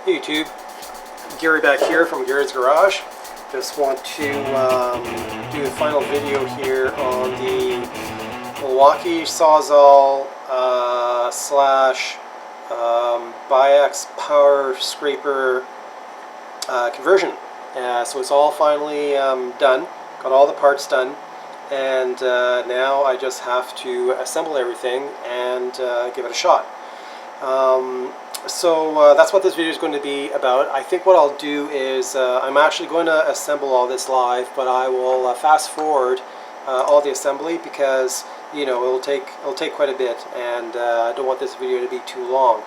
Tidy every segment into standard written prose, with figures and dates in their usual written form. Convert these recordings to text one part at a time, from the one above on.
Hey YouTube, Gary back here from Gary's Garage. Just want to do the final video here on the Millwaukee Sawsall slash Biax power scraper conversion. So it's all finally done, got all the parts done, and now I just have to assemble everything and give it a shot. So that's what this video is going to be about. I think what I'll do is I'm actually going to assemble all this live, but I will fast forward all the assembly because it'll take quite a bit, and I don't want this video to be too long.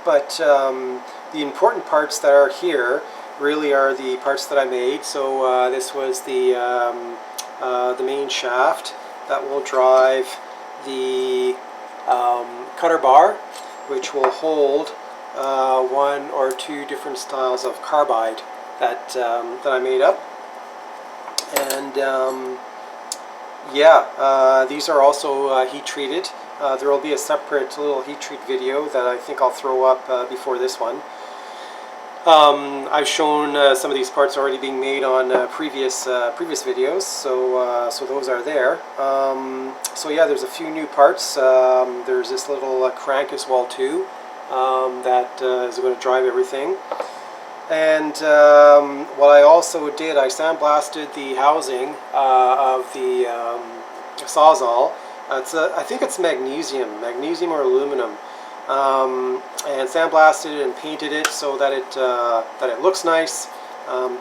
But the important parts that are here really are the parts that I made. So this was the main shaft that will drive the cutter bar, which will hold one or two different styles of carbide that I made up. And these are also heat treated. There will be a separate little heat treat video that I think I'll throw up before this one. I've shown some of these parts already being made on previous videos, so those are there. So yeah, there's a few new parts. There's this little crank as well too, that is going to drive everything. And what I also did, I sandblasted the housing of the Sawsall. I think it's magnesium or aluminum. And sandblasted it and painted it so that it looks nice.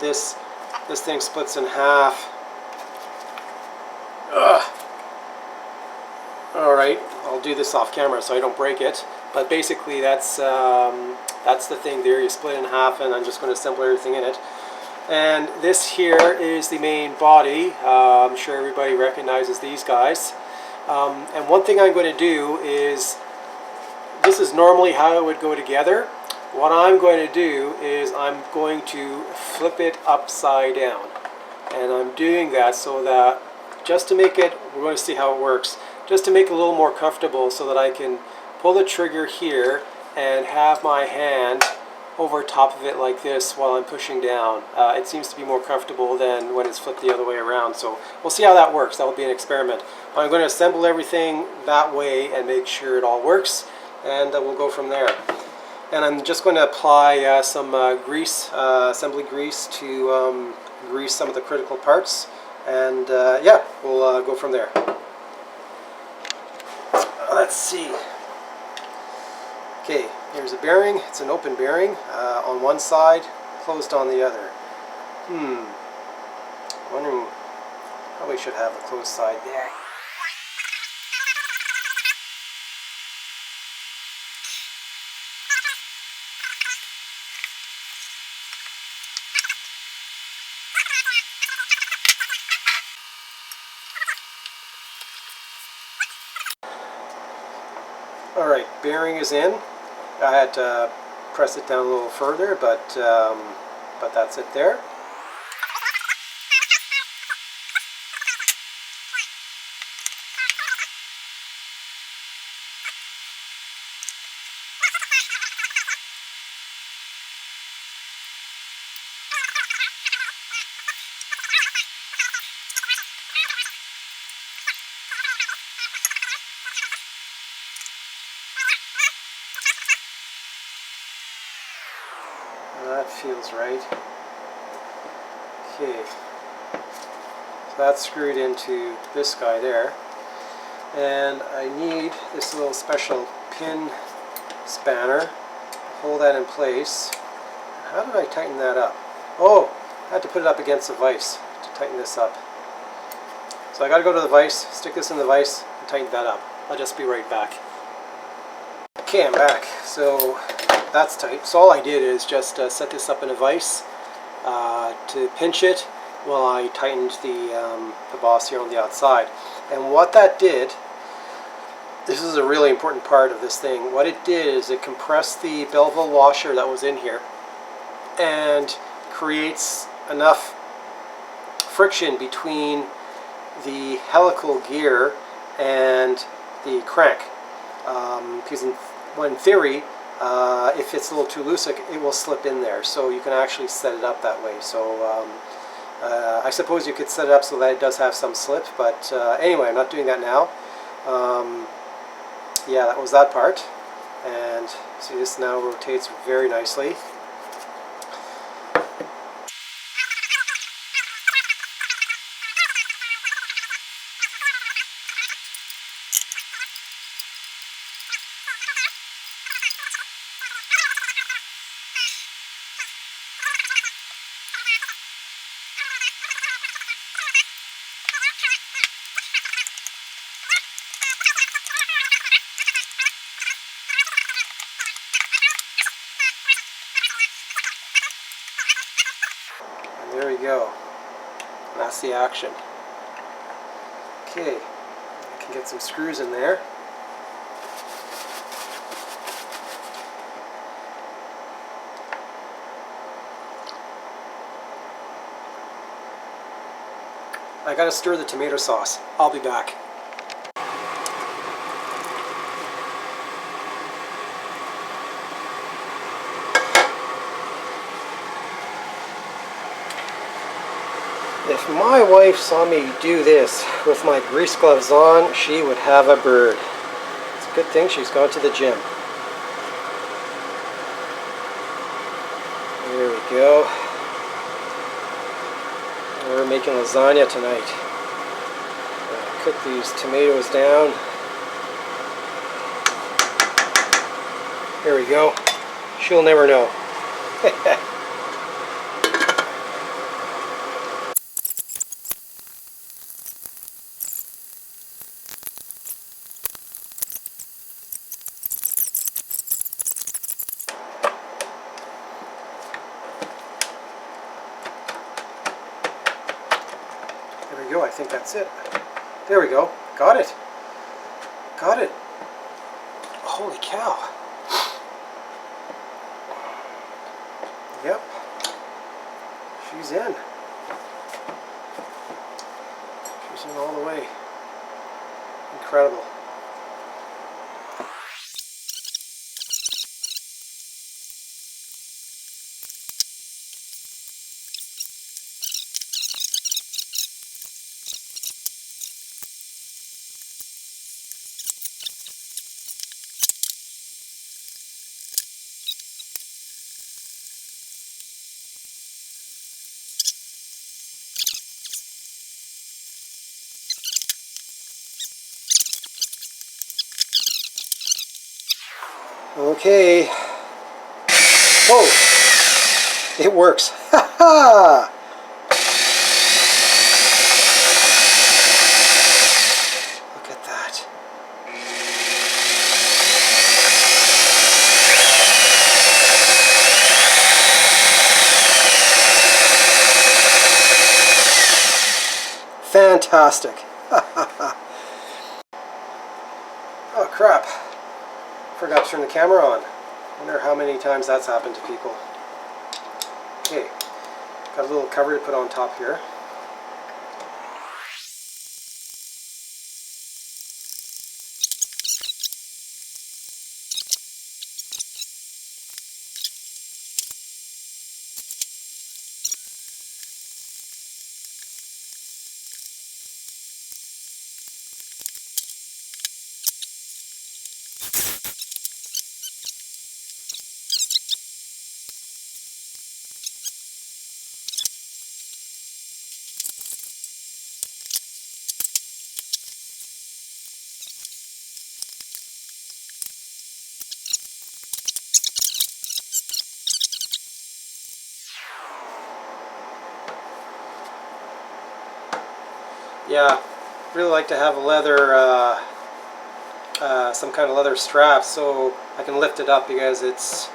This thing splits in half. All right, I'll do this off camera so I don't break it. But basically, that's the thing there. You split it in half, and I'm just going to assemble everything in it. And this here is the main body. I'm sure everybody recognizes these guys. And one thing I'm going to do is, this is normally how it would go together. What I'm going to do is I'm going to flip it upside down. And I'm doing that so that, just to make it, we're going to see how it works, just to make it a little more comfortable so that I can pull the trigger here and have my hand over top of it like this while I'm pushing down. It seems to be more comfortable than when it's flipped the other way around. So we'll see how that works. That will be an experiment. I'm going to assemble everything that way and make sure it all works, and we'll go from there. And I'm just going to apply some grease, assembly grease, to grease some of the critical parts, and yeah, we'll go from there. Let's see. Okay, here's a bearing. It's an open bearing on one side, closed on the other. Wondering, probably should have a closed side there. Alright, bearing is in. I had to press it down a little further, but that's it there. That feels right. Okay, so that's screwed into this guy there, and I need this little special pin spanner to hold that in place. How did I tighten that up? Oh, I had to put it up against the vise to tighten this up. So I got to go to the vise, stick this in the vise, and tighten that up. I'll just be right back. Okay, I'm back. So that's tight. So all I did is just set this up in a vise to pinch it while I tightened the boss here on the outside. And what that did, this is a really important part of this thing, what it did is it compressed the Belleville washer that was in here and creates enough friction between the helical gear and the crank. Because in theory, if it's a little too loose, it will slip in there. So you can actually set it up that way. So I suppose you could set it up so that it does have some slip, but anyway, I'm not doing that now. Yeah, that was that part. And see, this now rotates very nicely. There we go. That's the action. Okay, I can get some screws in there. I gotta stir the tomato sauce. I'll be back. If my wife saw me do this with my grease gloves on, she would have a bird. It's a good thing she's gone to the gym. There we go. We're making lasagna tonight. Cook these tomatoes down. There we go. She'll never know. There we go, I think that's it. There we go, got it. Got it. Holy cow. Yep, she's in. She's in all the way. Incredible. Okay. Whoa! It works. Ha ha! Look at that. Fantastic. Oh crap. Forgot to turn the camera on. Wonder how many times that's happened to people. Okay, got a little cover to put on top here. Yeah, really like to have a leather, some kind of leather strap so I can lift it up, because it's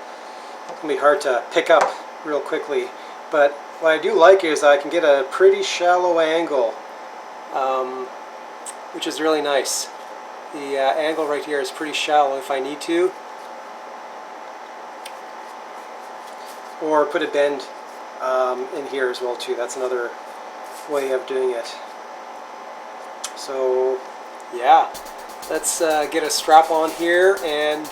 going to be hard to pick up real quickly. But what I do like is I can get a pretty shallow angle, which is really nice. The angle right here is pretty shallow if I need to. Or put a bend in here as well too. That's another way of doing it. So yeah, let's get a strap on here and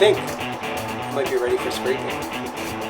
think it might be ready for spray paint.